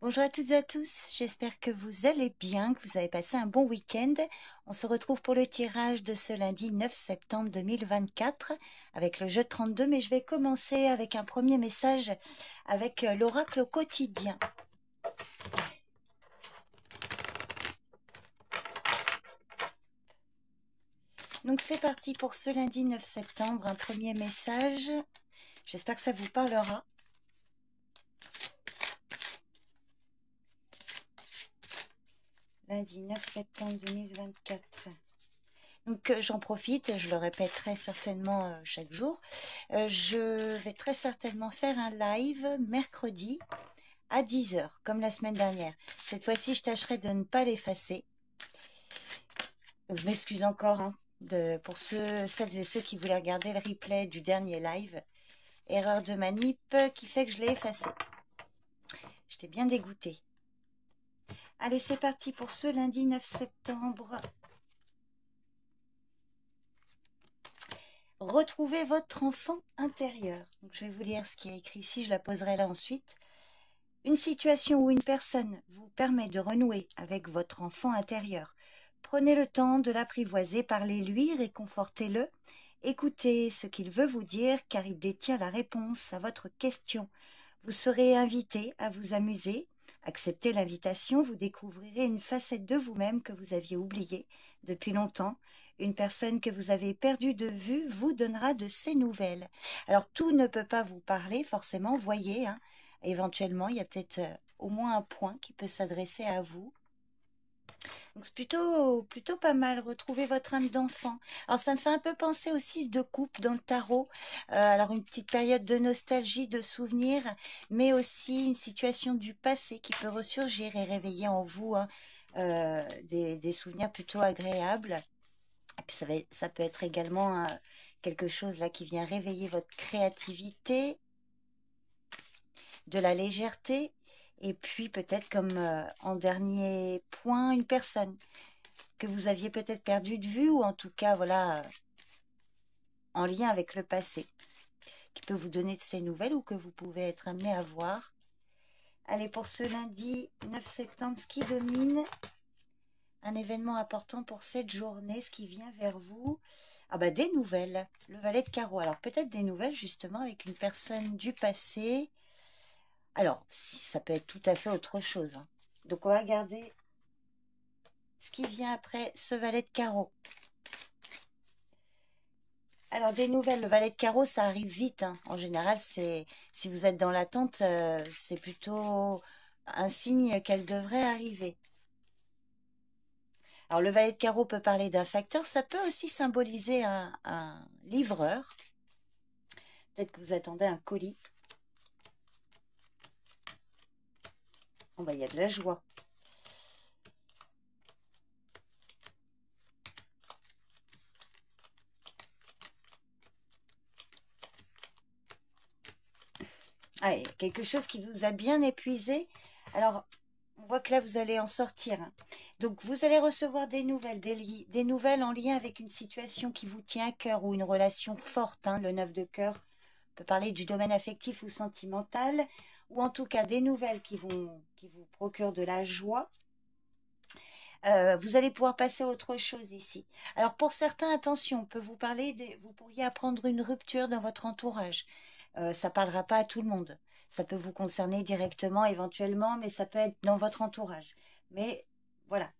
Bonjour à toutes et à tous, j'espère que vous allez bien, que vous avez passé un bon week-end. On se retrouve pour le tirage de ce lundi 9 septembre 2024 avec le jeu 32, mais je vais commencer avec un premier message avec l'oracle au quotidien. Donc c'est parti pour ce lundi 9 septembre, un premier message. J'espère que ça vous parlera. Lundi 9 septembre 2024. Donc j'en profite, je le répéterai certainement chaque jour. Je vais très certainement faire un live mercredi à 10 h, comme la semaine dernière. Cette fois-ci, je tâcherai de ne pas l'effacer. Donc je m'excuse encore hein, pour celles et ceux qui voulaient regarder le replay du dernier live. Erreur de manip qui fait que je l'ai effacé. J'étais bien dégoûtée. Allez, c'est parti pour ce lundi 9 septembre. Retrouvez votre enfant intérieur. Donc, je vais vous lire ce qui est écrit ici, je la poserai là ensuite. Une situation ou une personne vous permet de renouer avec votre enfant intérieur. Prenez le temps de l'apprivoiser, parlez-lui, réconfortez-le. Écoutez ce qu'il veut vous dire car il détient la réponse à votre question. Vous serez invité à vous amuser. Acceptez l'invitation, vous découvrirez une facette de vous-même que vous aviez oubliée depuis longtemps. Une personne que vous avez perdue de vue vous donnera de ses nouvelles. Alors, tout ne peut pas vous parler, forcément, voyez, hein, éventuellement, il y a peut-être au moins un point qui peut s'adresser à vous. Donc, c'est plutôt pas mal. Retrouvez votre âme d'enfant. Alors, ça me fait un peu penser aux 6 de coupe dans le tarot. Alors, une petite période de nostalgie, de souvenirs, mais aussi une situation du passé qui peut ressurgir et réveiller en vous hein, des souvenirs plutôt agréables. Et puis, ça peut être également quelque chose là qui vient réveiller votre créativité, de la légèreté. Et puis, peut-être comme en dernier point, une personne que vous aviez peut-être perdu de vue ou en tout cas, voilà, en lien avec le passé, qui peut vous donner de ces nouvelles ou que vous pouvez être amené à voir. Allez, pour ce lundi 9 septembre, ce qui domine, un événement important pour cette journée, ce qui vient vers vous, ah bah des nouvelles, le valet de carreau. Alors peut-être des nouvelles justement avec une personne du passé. Alors, ça peut être tout à fait autre chose. Hein. Donc on va regarder ce qui vient après ce valet de carreau. Alors, des nouvelles, le valet de carreau, ça arrive vite. Hein. En général, si vous êtes dans l'attente, c'est plutôt un signe qu'elle devrait arriver. Alors, le valet de carreau peut parler d'un facteur. Ça peut aussi symboliser un livreur. Peut-être que vous attendez un colis. Oh, bah, il y a de la joie. Ah, quelque chose qui vous a bien épuisé. Alors, on voit que là, vous allez en sortir. Hein. Donc, vous allez recevoir des nouvelles, des nouvelles en lien avec une situation qui vous tient à cœur ou une relation forte. Hein. Le 9 de cœur peut parler du domaine affectif ou sentimental, ou en tout cas des nouvelles qui vous procurent de la joie. Vous allez pouvoir passer à autre chose ici. Alors, pour certains, attention, on peut vous parler, vous pourriez apprendre une rupture dans votre entourage. Ça parlera pas à tout le monde. Ça peut vous concerner directement, éventuellement, mais ça peut être dans votre entourage. Mais voilà,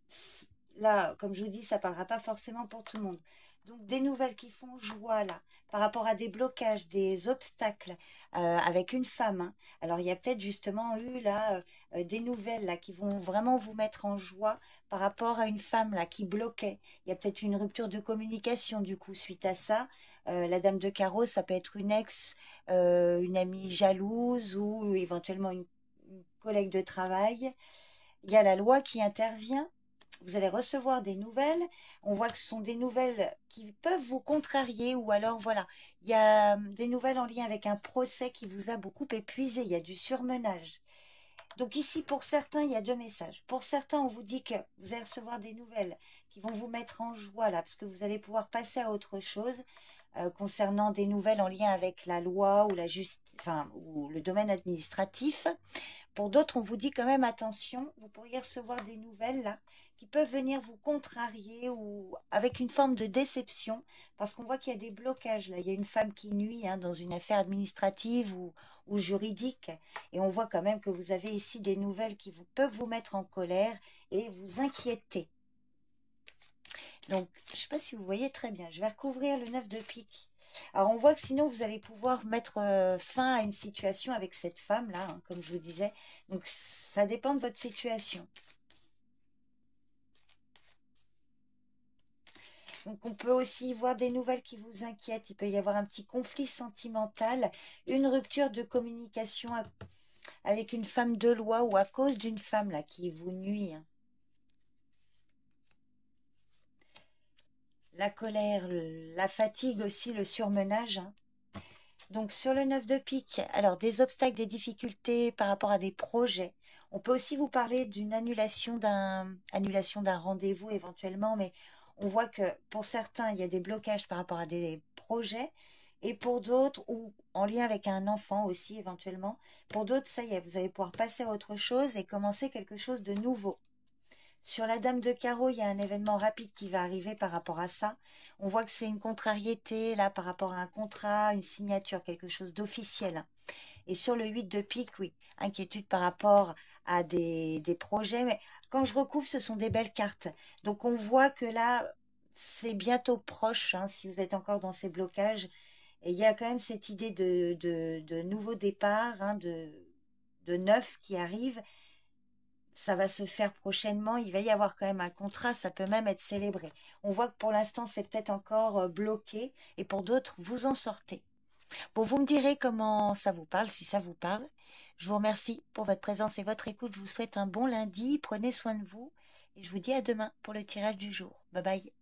là, comme je vous dis, ça parlera pas forcément pour tout le monde. Donc, des nouvelles qui font joie, là, par rapport à des blocages, des obstacles avec une femme. Hein. Alors, il y a peut-être justement eu, là, des nouvelles, là, qui vont vraiment vous mettre en joie par rapport à une femme, là, qui bloquait. Il y a peut-être une rupture de communication, du coup, suite à ça. La dame de carreau, ça peut être une ex, une amie jalouse ou éventuellement une collègue de travail. Il y a la loi qui intervient. Vous allez recevoir des nouvelles. On voit que ce sont des nouvelles qui peuvent vous contrarier ou alors, voilà, il y a des nouvelles en lien avec un procès qui vous a beaucoup épuisé. Il y a du surmenage. Donc ici, pour certains, il y a 2 messages. Pour certains, on vous dit que vous allez recevoir des nouvelles qui vont vous mettre en joie là, parce que vous allez pouvoir passer à autre chose. concernant des nouvelles en lien avec la loi ou enfin, ou le domaine administratif. Pour d'autres, on vous dit quand même attention, vous pourriez recevoir des nouvelles là qui peuvent venir vous contrarier ou avec une forme de déception, parce qu'on voit qu'il y a des blocages là. Il y a une femme qui nuit hein, dans une affaire administrative ou juridique, et on voit quand même que vous avez ici des nouvelles qui peuvent vous mettre en colère et vous inquiéter. Donc, je ne sais pas si vous voyez très bien. Je vais recouvrir le 9 de pique. Alors, on voit que sinon, vous allez pouvoir mettre fin à une situation avec cette femme-là, hein, comme je vous disais. Donc, ça dépend de votre situation. Donc, on peut aussi voir des nouvelles qui vous inquiètent. Il peut y avoir un petit conflit sentimental, une rupture de communication avec une femme de loi ou à cause d'une femme là qui vous nuit, hein. La colère, la fatigue aussi, le surmenage, hein. Donc sur le 9 de pique, alors des obstacles, des difficultés par rapport à des projets. On peut aussi vous parler d'une annulation d'un rendez-vous éventuellement, mais on voit que pour certains, il y a des blocages par rapport à des projets, et pour d'autres, ou en lien avec un enfant aussi éventuellement, pour d'autres, ça y est, vous allez pouvoir passer à autre chose et commencer quelque chose de nouveau. Sur la dame de carreau, il y a un événement rapide qui va arriver par rapport à ça. On voit que c'est une contrariété là par rapport à un contrat, une signature, quelque chose d'officiel. Et sur le 8 de pique, oui, inquiétude par rapport à des projets. Mais quand je recouvre, ce sont des belles cartes. Donc on voit que là, c'est bientôt proche, hein, si vous êtes encore dans ces blocages. Et il y a quand même cette idée de nouveau départ, hein, de neuf qui arrive. Ça va se faire prochainement, il va y avoir quand même un contrat, ça peut même être célébré. On voit que pour l'instant, c'est peut-être encore bloqué, et pour d'autres, vous en sortez. Bon, vous me direz comment ça vous parle, si ça vous parle. Je vous remercie pour votre présence et votre écoute. Je vous souhaite un bon lundi, prenez soin de vous, et je vous dis à demain pour le tirage du jour. Bye bye.